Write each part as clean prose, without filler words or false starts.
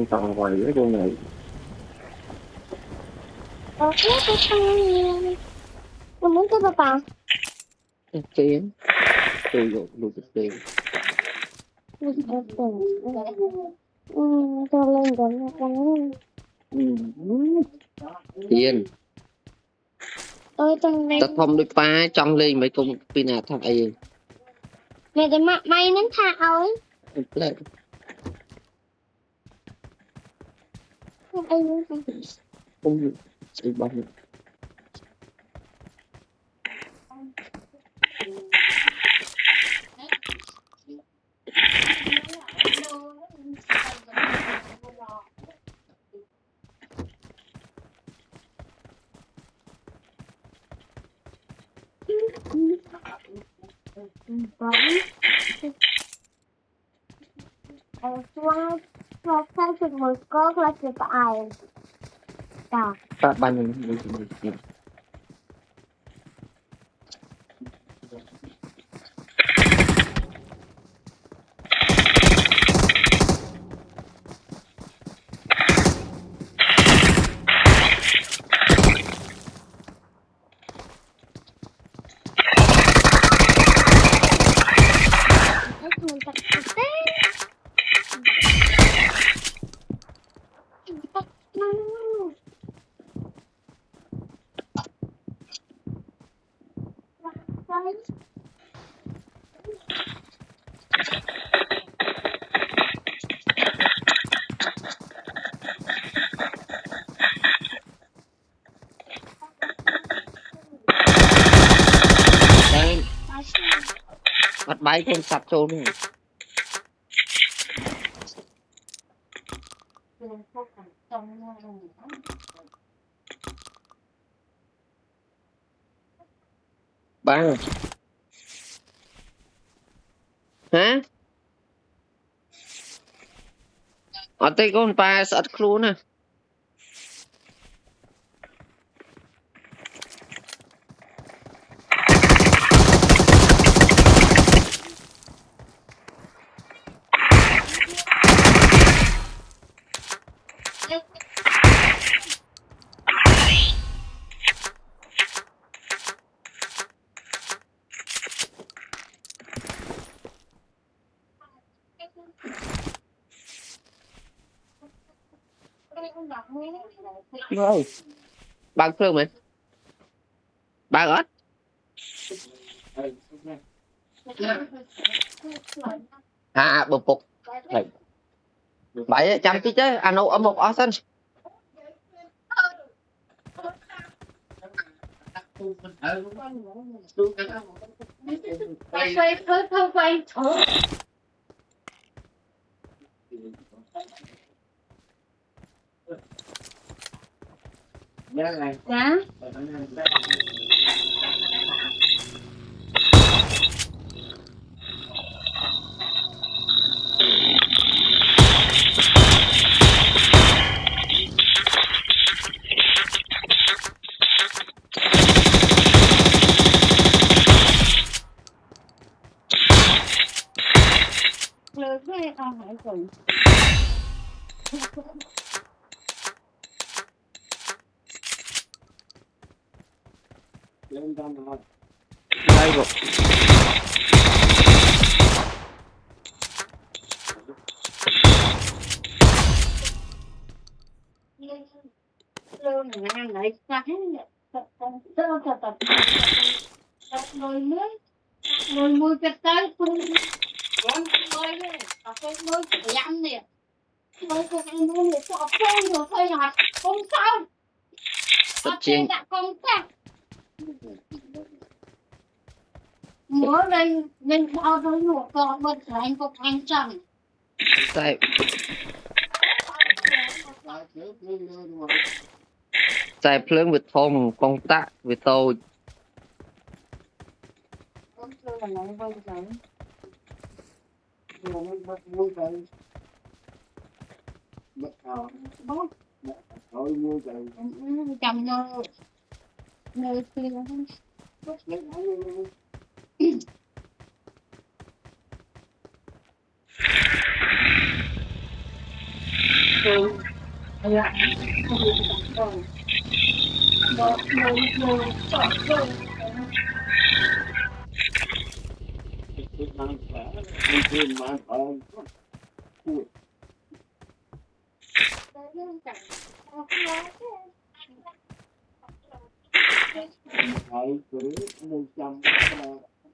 con tàu vòi với con này tôi muốn cái bà chén tôi dụ được tiền cho lên gần tiền tôi trong đây ta thông đi phá trong lên mấy công pin nào thằng ấy mẹ để may nó thả ơi lại không sự bằng Và sang chừng một cô là chụp ảnh. ta bằng bắt bay con sập trôn này ba hả ở đây con ba sạch luôn nè rồi bằng phương mày bằng ớt bột bột này 700 tí chứ anh ôm một ó xanh Dạ. đây rồi Rồi mùi cái tới con mới đấy, cái mới dặn nè, mới con ăn mới để cho phun rồi thôi nhạt, không sao, tất nhiên đã không sao, mới đây nên bao nhiêu một con bên cạnh con ăn chồng, tại tại phương việt thông công tác với tôi chồng nơi kia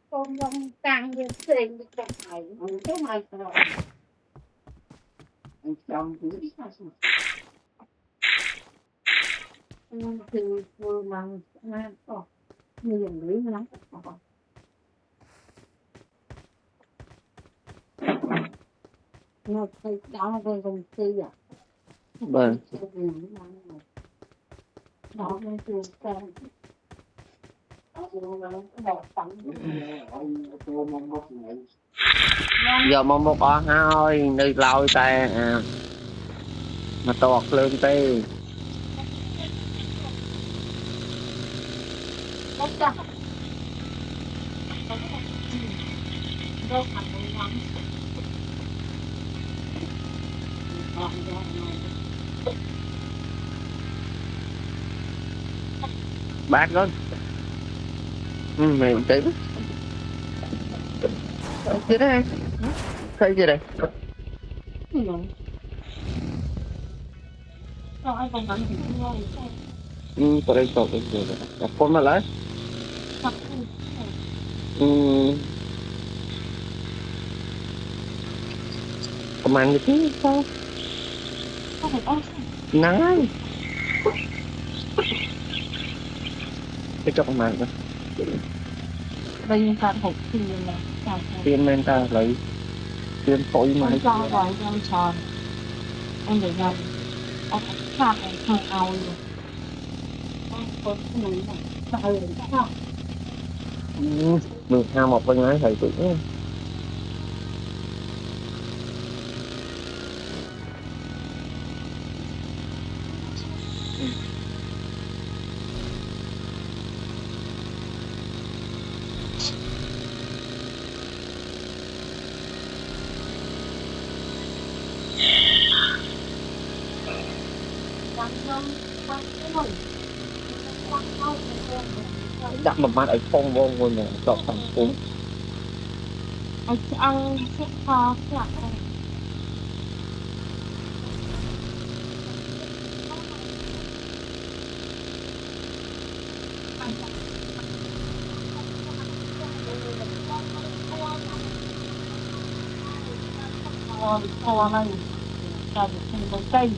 con rong càng nhiều tiền được cái này rồi thì vừa mà như dần lý lắm nó thấy đó là về công ty à Vâng. đó nên từ sang Giờ mà một con thôi đi lôi ta mà tuột lên ti bác đó mềm tí chứ đây thấy chưa đây có đây có cái gì rồi con mà lấy công ăn được chứ sao nắng cái cho công ăn đó bây giờ hộp tiền là tiền men ta lấy tiền phổi mà cho gọi cho tròn em để làm anh khác này không ao rồi con này là trời sao được hai một bên ấy thầy tụi đặt một mặt ở phong vô ngồi nè chọn thằng cuốn anh sẽ khó lạc to này cả một cái cây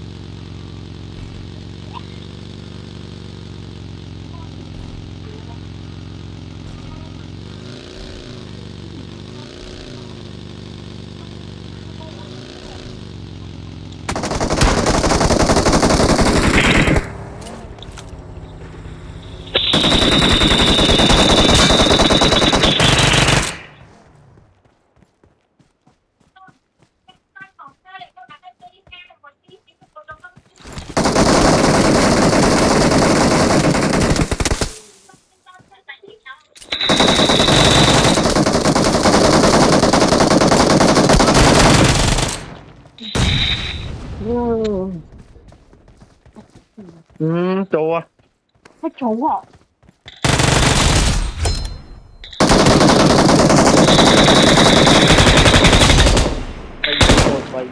chùa cái chú họ quay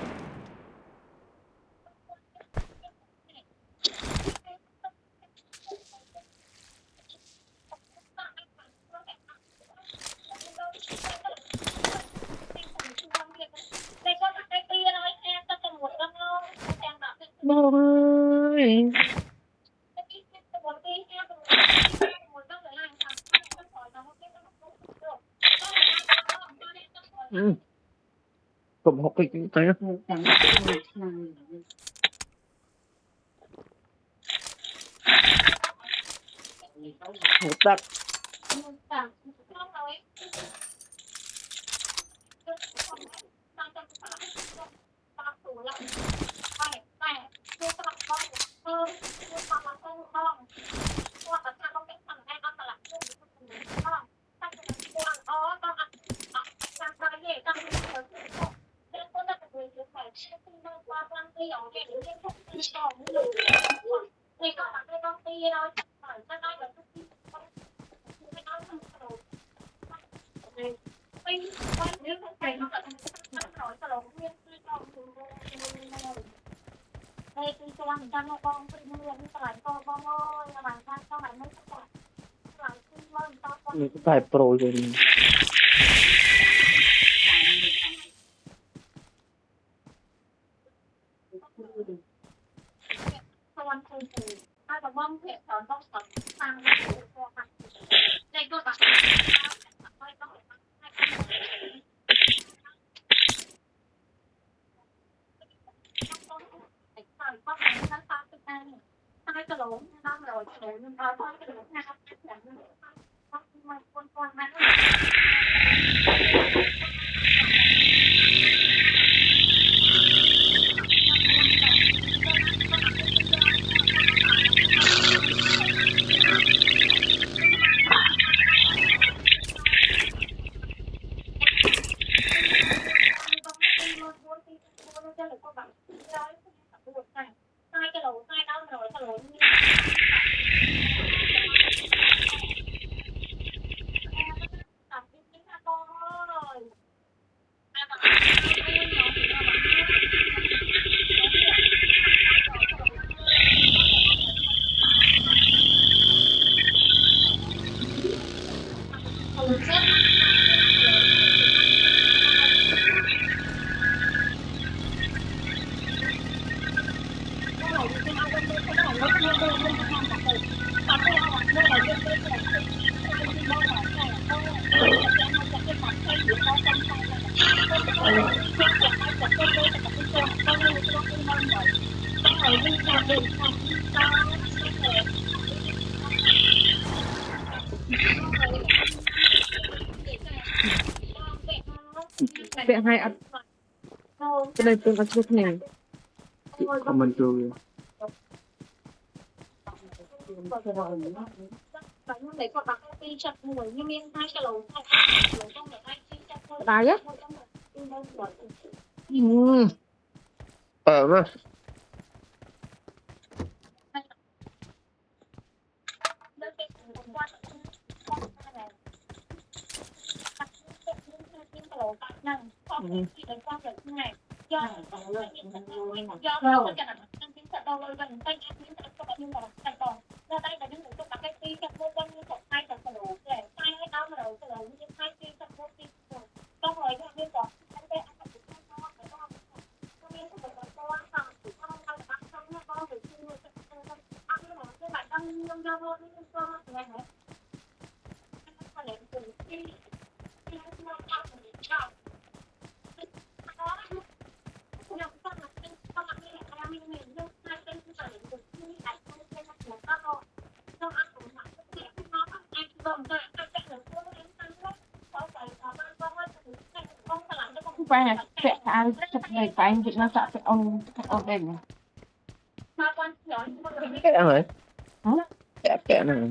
ơi cùng học cái tay một đất Đây tôi cho mình cho con tôi mua cái phải con ơi mà sao sao lại mấy cái lại Mình cũng phải pro rồi. con không thì ai mà mong hiện ở trong sập sang đây tôi bảo hai cái lỗ năm rồi nhưng mà có cái lỗ nào con này hai cái lỗ hai năm rồi cái lỗ Vẹn hai ăn cái đây tôi ăn chút này Comment rồi. đài á Mà. qua vẹn hai chặt này phải anh Việt Nam sợ phải ông đây này Cái ăn rồi. hả Cái này.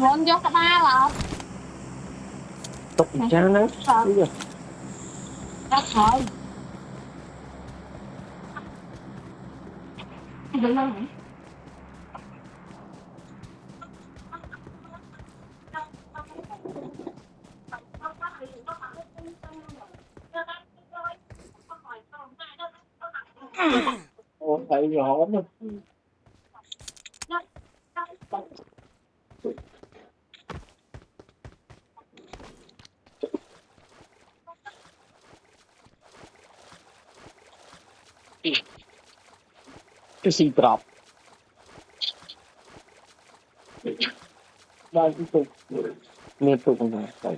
muốn vô cái ba là Tốt chán đấy. đã thôi Ủa, phải rõ lắm. Cái xì drop. Đây cái tục. Liên tục này.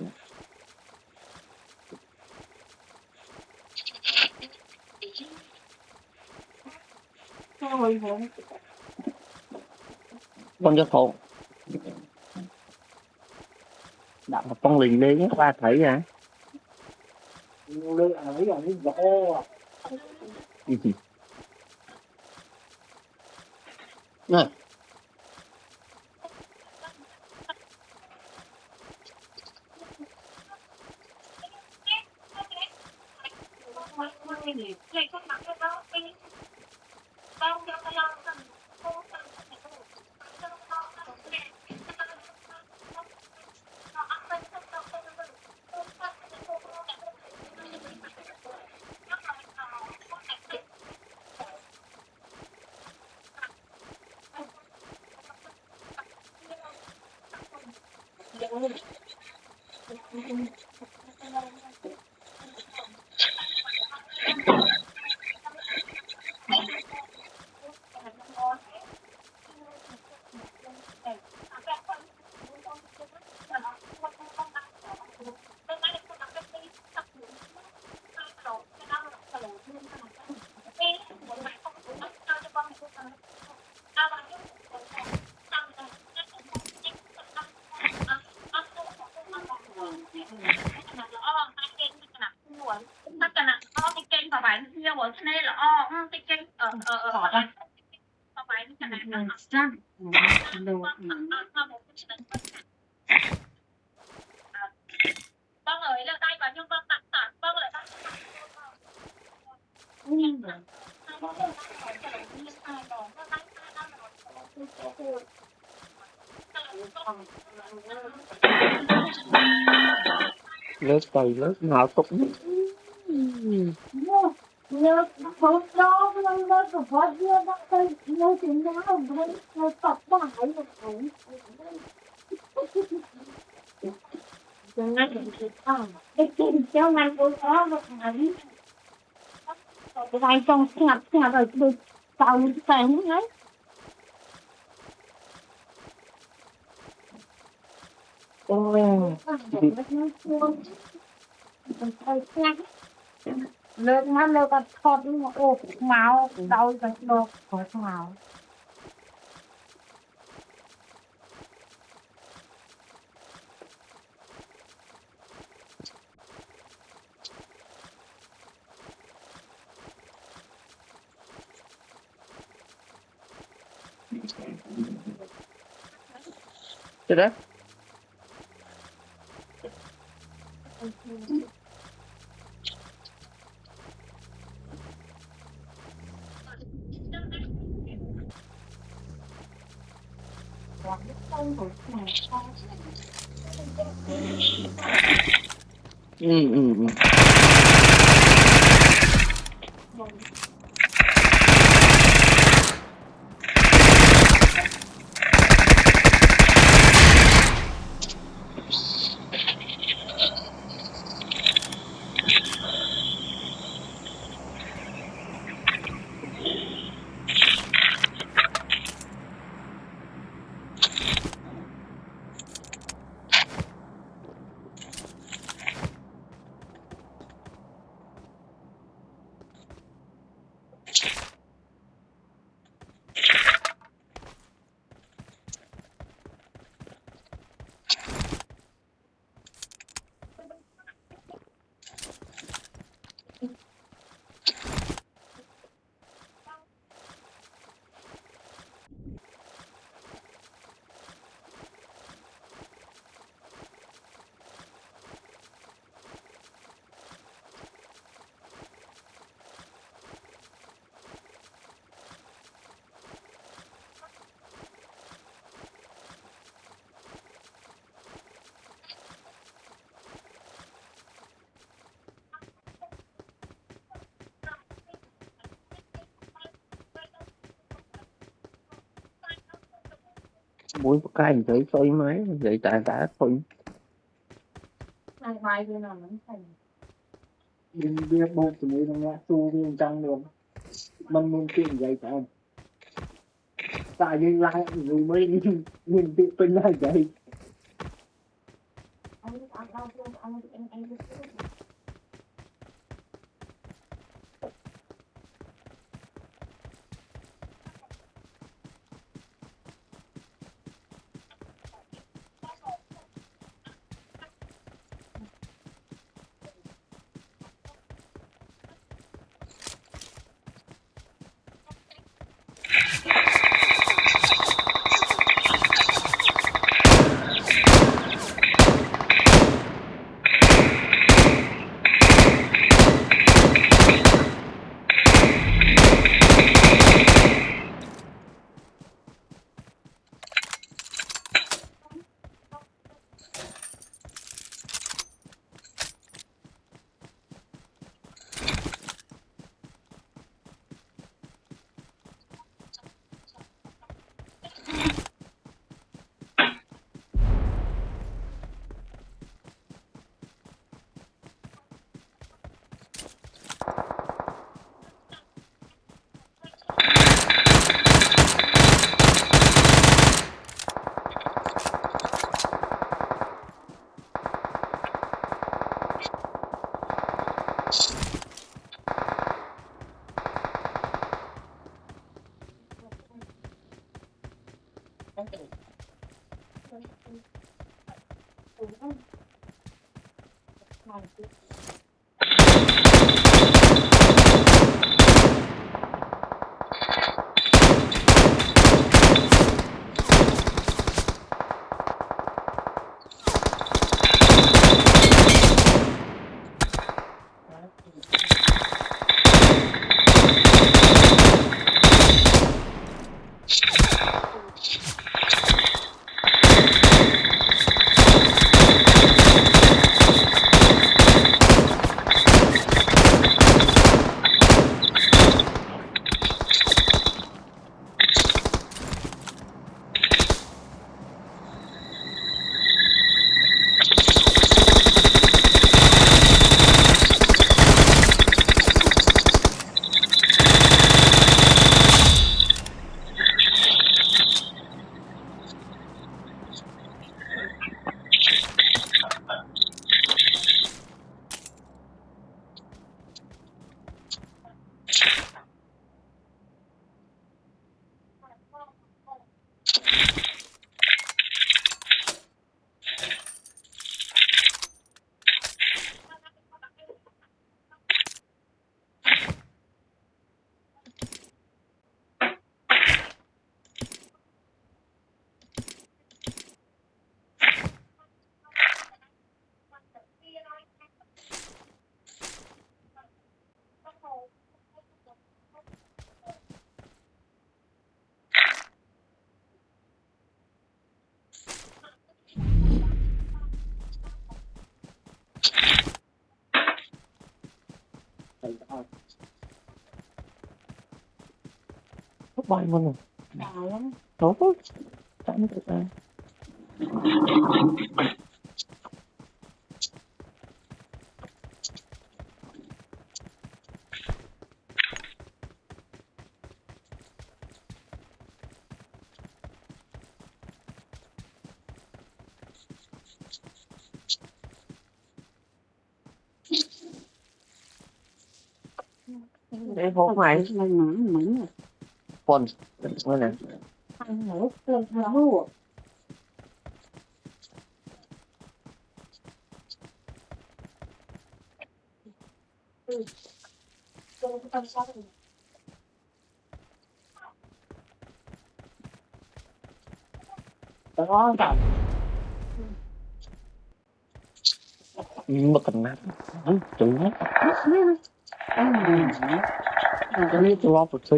rồi rồi con cho thổ đặng một con lình lên các ba thấy hả Lơ ấy là cái gió này này con mặc cái đó đi con cho tao lo con ơi là tay và nhưng con tặng tặng con lại tặng lớp cây lớp nào cũng nhớ không đó nó có phát hiện nó cái nó chuyện đó nó tập bài rồi chẳng hạn cái chuyện cho mình cũng có một ngày cái này trong nhà rồi được tạo thành ấy lên nó lên con thọt ô máu đau cái đồ khỏi máu thế đấy ừ. Muốn có cái gì thấy tôi máy vậy tại đã thôi này ngoài cái nào nó thành mình biết một cái này nó tu bên trong được mình chuyện vậy phải không tại vì lại người mới nhìn tự tin là vậy anh bay mình Đào lắm. tốt tránh được ta để hốt mày Mình mẫn rồi. con đây nè Ăn nữa cơm nấu. Cơm sao rồi? Đó cả mà cần nát chữ hết cái này tôi lo một chút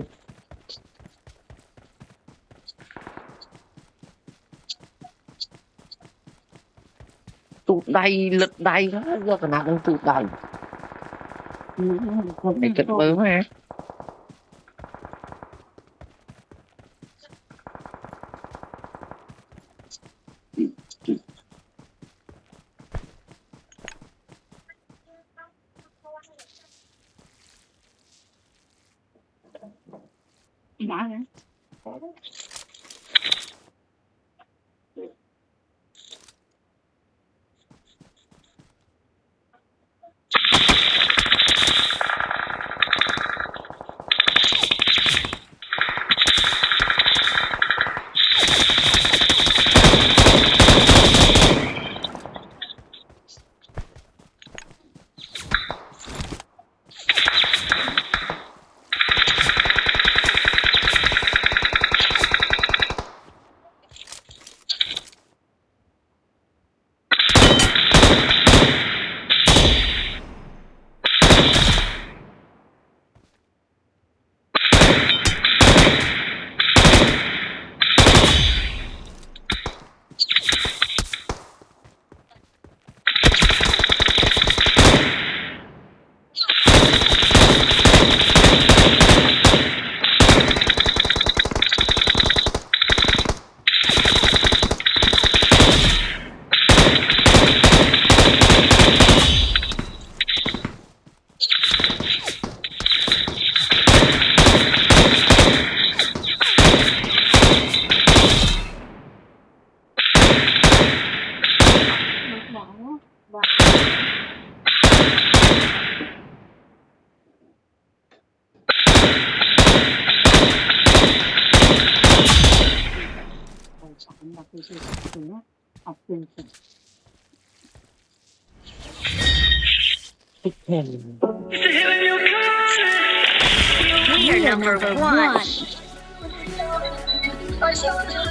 tụt đầy lật đầy đó do cái nào cũng tụt đầy để kịch bớ mà Mã hả? nó học sinh We are number one. I saw you,